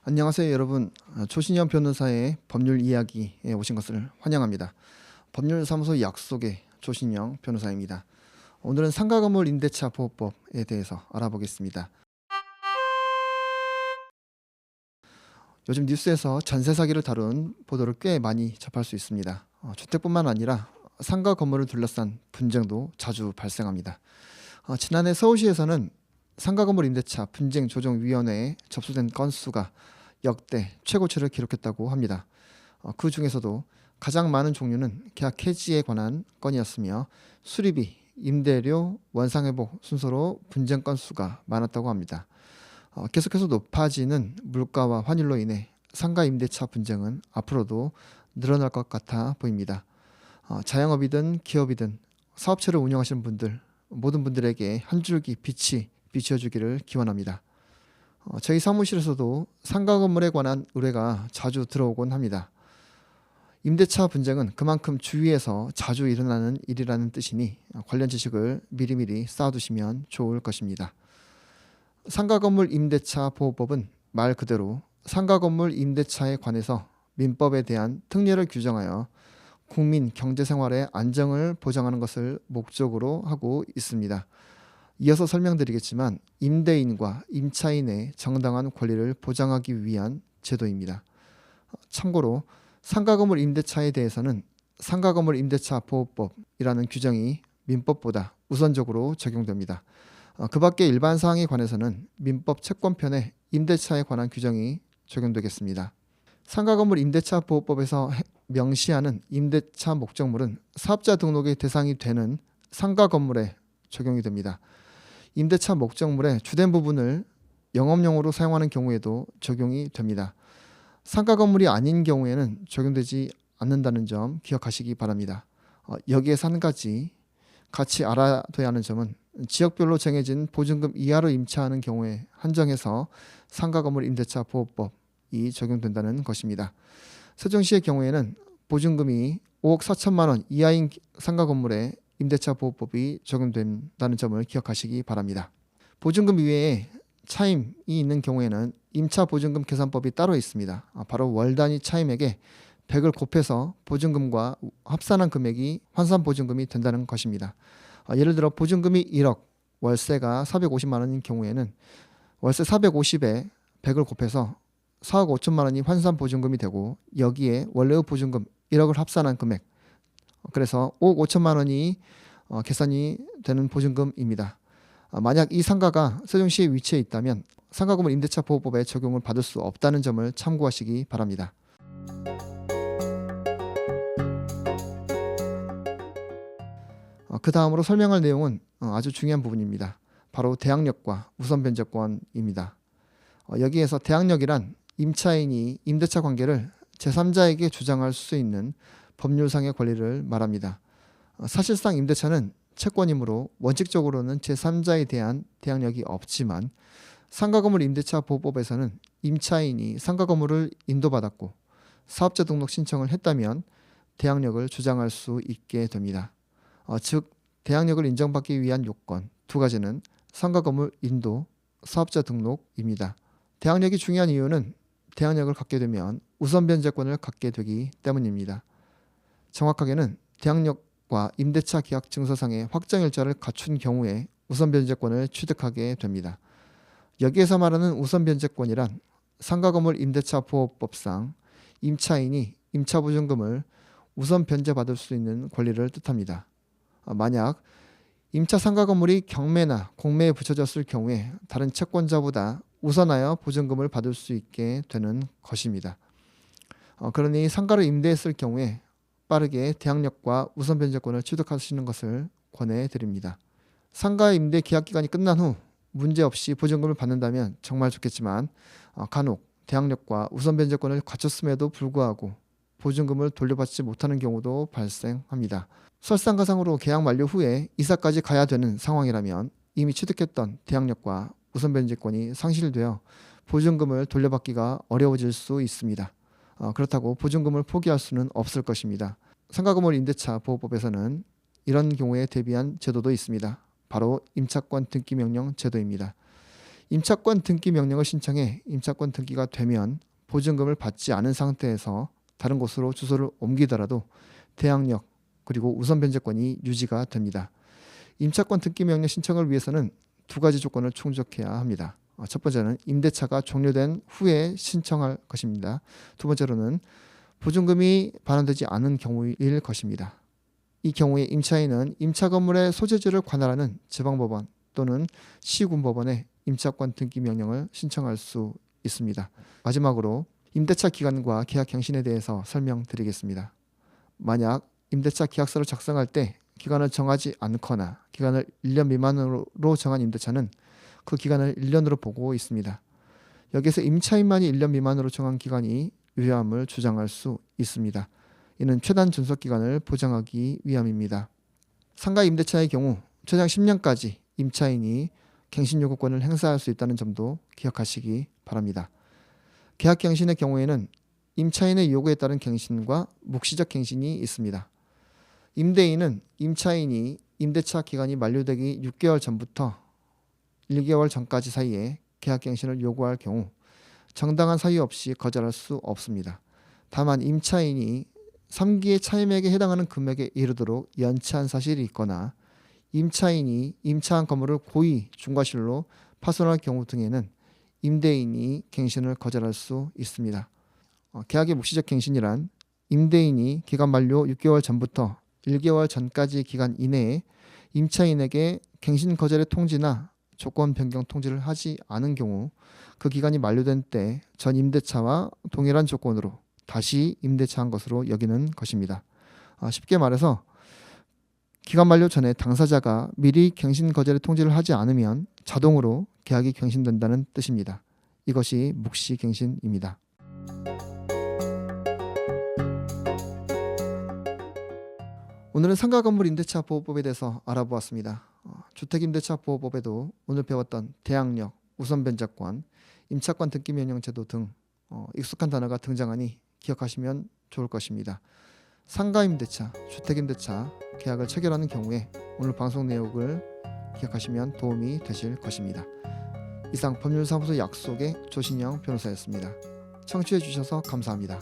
안녕하세요 여러분. 초신현 변호사의 법률 이야기에 오신 것을 환영합니다. 법률사무소 약속의 초신현 변호사입니다. 오늘은 상가건물 임대차 보호법에 대해서 알아보겠습니다. 요즘 뉴스에서 전세 사기를 다룬 보도를 꽤 많이 접할 수 있습니다. 주택뿐만 아니라 상가 건물을 둘러싼 분쟁도 자주 발생합니다. 지난해 서울시에서는 상가건물 임대차 분쟁조정위원회에 접수된 건수가 역대 최고치를 기록했다고 합니다. 그 중에서도 가장 많은 종류는 계약 해지에 관한 건이었으며 수리비, 임대료, 원상회복 순서로 분쟁 건수가 많았다고 합니다. 계속해서 높아지는 물가와 환율로 인해 상가 임대차 분쟁은 앞으로도 늘어날 것 같아 보입니다. 자영업이든 기업이든 사업체를 운영하시는 분들, 모든 분들에게 한 줄기 빛이 비춰주기를 기원합니다. 저희 사무실에서도 상가 건물에 관한 의뢰가 자주 들어오곤 합니다. 임대차 분쟁은 그만큼 주위에서 자주 일어나는 일이라는 뜻이니 관련 지식을 미리미리 쌓아두시면 좋을 것입니다. 상가 건물 임대차 보호법은 말 그대로 상가 건물 임대차에 관해서 민법에 대한 특례를 규정하여 국민 경제생활의 안정을 보장하는 것을 목적으로 하고 있습니다. 이어서 설명드리겠지만 임대인과 임차인의 정당한 권리를 보장하기 위한 제도입니다. 참고로 상가건물 임대차에 대해서는 상가건물 임대차 보호법이라는 규정이 민법보다 우선적으로 적용됩니다. 그 밖에 일반 사항에 관해서는 민법 채권편에 임대차에 관한 규정이 적용되겠습니다. 상가건물 임대차 보호법에서 명시하는 임대차 목적물은 사업자 등록의 대상이 되는 상가건물에 적용이 됩니다. 임대차 목적물의 주된 부분을 영업용으로 사용하는 경우에도 적용이 됩니다. 상가 건물이 아닌 경우에는 적용되지 않는다는 점 기억하시기 바랍니다. 여기에서 한 가지 같이 알아둬야 하는 점은 지역별로 정해진 보증금 이하로 임차하는 경우에 한정해서 상가 건물 임대차 보호법이 적용된다는 것입니다. 세종시의 경우에는 보증금이 5억 4천만 원 이하인 상가 건물에 임대차 보호법이 적용된다는 점을 기억하시기 바랍니다. 보증금 이외에 차임이 있는 경우에는 임차 보증금 계산법이 따로 있습니다. 바로 월 단위 차임액에 100을 곱해서 보증금과 합산한 금액이 환산 보증금이 된다는 것입니다. 예를 들어 보증금이 1억, 월세가 450만 원인 경우에는 월세 450에 100을 곱해서 4억 5천만 원이 환산 보증금이 되고 여기에 원래의 보증금 1억을 합산한 금액, 그래서 5억 5천만 원이 계산이 되는 보증금입니다. 만약 이 상가가 세종시에 위치해 있다면 상가건물 임대차 보호법에 적용을 받을 수 없다는 점을 참고하시기 바랍니다. 그 다음으로 설명할 내용은 아주 중요한 부분입니다. 바로 대항력과 우선 변제권입니다. 여기에서 대항력이란 임차인이 임대차 관계를 제3자에게 주장할 수 있는 법률상의 권리를 말합니다. 사실상 임대차는 채권이므로 원칙적으로는 제3자에 대한 대항력이 없지만 상가건물 임대차 보호법에서는 임차인이 상가건물을 인도받았고 사업자 등록 신청을 했다면 대항력을 주장할 수 있게 됩니다. 즉 대항력을 인정받기 위한 요건 두 가지는 상가건물 인도, 사업자 등록입니다. 대항력이 중요한 이유는 대항력을 갖게 되면 우선 변제권을 갖게 되기 때문입니다. 정확하게는 대항력과 임대차 계약 증서상의 확정일자를 갖춘 경우에 우선 변제권을 취득하게 됩니다. 여기에서 말하는 우선 변제권이란 상가건물 임대차 보호법상 임차인이 임차보증금을 우선 변제받을 수 있는 권리를 뜻합니다. 만약 임차 상가건물이 경매나 공매에 붙여졌을 경우에 다른 채권자보다 우선하여 보증금을 받을 수 있게 되는 것입니다. 그러니 상가를 임대했을 경우에 빠르게 대항력과 우선 변제권을 취득하시는 것을 권해드립니다. 상가 임대 계약 기간이 끝난 후 문제없이 보증금을 받는다면 정말 좋겠지만 간혹 대항력과 우선 변제권을 갖췄음에도 불구하고 보증금을 돌려받지 못하는 경우도 발생합니다. 설상가상으로 계약 만료 후에 이사까지 가야 되는 상황이라면 이미 취득했던 대항력과 우선 변제권이 상실되어 보증금을 돌려받기가 어려워질 수 있습니다. 그렇다고 보증금을 포기할 수는 없을 것입니다. 상가건물 임대차 보호법에서는 이런 경우에 대비한 제도도 있습니다. 바로 임차권 등기 명령 제도입니다. 임차권 등기 명령을 신청해 임차권 등기가 되면 보증금을 받지 않은 상태에서 다른 곳으로 주소를 옮기더라도 대항력 그리고 우선 변제권이 유지가 됩니다. 임차권 등기 명령 신청을 위해서는 두 가지 조건을 충족해야 합니다. 첫 번째는 임대차가 종료된 후에 신청할 것입니다. 두 번째로는 보증금이 반환되지 않은 경우일 것입니다. 이 경우에 임차인은 임차 건물의 소재지를 관할하는 지방법원 또는 시군법원에 임차권 등기 명령을 신청할 수 있습니다. 마지막으로 임대차 기간과 계약 갱신에 대해서 설명드리겠습니다. 만약 임대차 계약서를 작성할 때 기간을 정하지 않거나 기간을 1년 미만으로 정한 임대차는 그 기간을 1년으로 보고 있습니다. 여기서 임차인만이 1년 미만으로 정한 기간이 유효함을 주장할 수 있습니다. 이는 최단 존속 기간을 보장하기 위함입니다. 상가 임대차의 경우 최장 10년까지 임차인이 갱신 요구권을 행사할 수 있다는 점도 기억하시기 바랍니다. 계약 갱신의 경우에는 임차인의 요구에 따른 갱신과 묵시적 갱신이 있습니다. 임대인은 임차인이 임대차 기간이 만료되기 6개월 전부터 1개월 전까지 사이에 계약 갱신을 요구할 경우 정당한 사유 없이 거절할 수 없습니다. 다만 임차인이 3기의 차임액에 해당하는 금액에 이르도록 연체한 사실이 있거나 임차인이 임차한 건물을 고의 중과실로 파손할 경우 등에는 임대인이 갱신을 거절할 수 있습니다. 계약의 묵시적 갱신이란 임대인이 기간 만료 6개월 전부터 1개월 전까지 기간 이내에 임차인에게 갱신 거절의 통지나 조건 변경 통지를 하지 않은 경우 그 기간이 만료된 때 전 임대차와 동일한 조건으로 다시 임대차한 것으로 여기는 것입니다. 쉽게 말해서 기간 만료 전에 당사자가 미리 갱신 거절의 통지를 하지 않으면 자동으로 계약이 갱신된다는 뜻입니다. 이것이 묵시 갱신입니다. 오늘은 상가건물 임대차 보호법에 대해서 알아보았습니다. 주택임대차보호법에도 오늘 배웠던 대항력, 우선변제권, 임차권 등기 명령 제도 등 익숙한 단어가 등장하니 기억하시면 좋을 것입니다. 상가임대차, 주택임대차 계약을 체결하는 경우에 오늘 방송 내용을 기억하시면 도움이 되실 것입니다. 이상 법률사무소 약속의 조신영 변호사였습니다. 청취해 주셔서 감사합니다.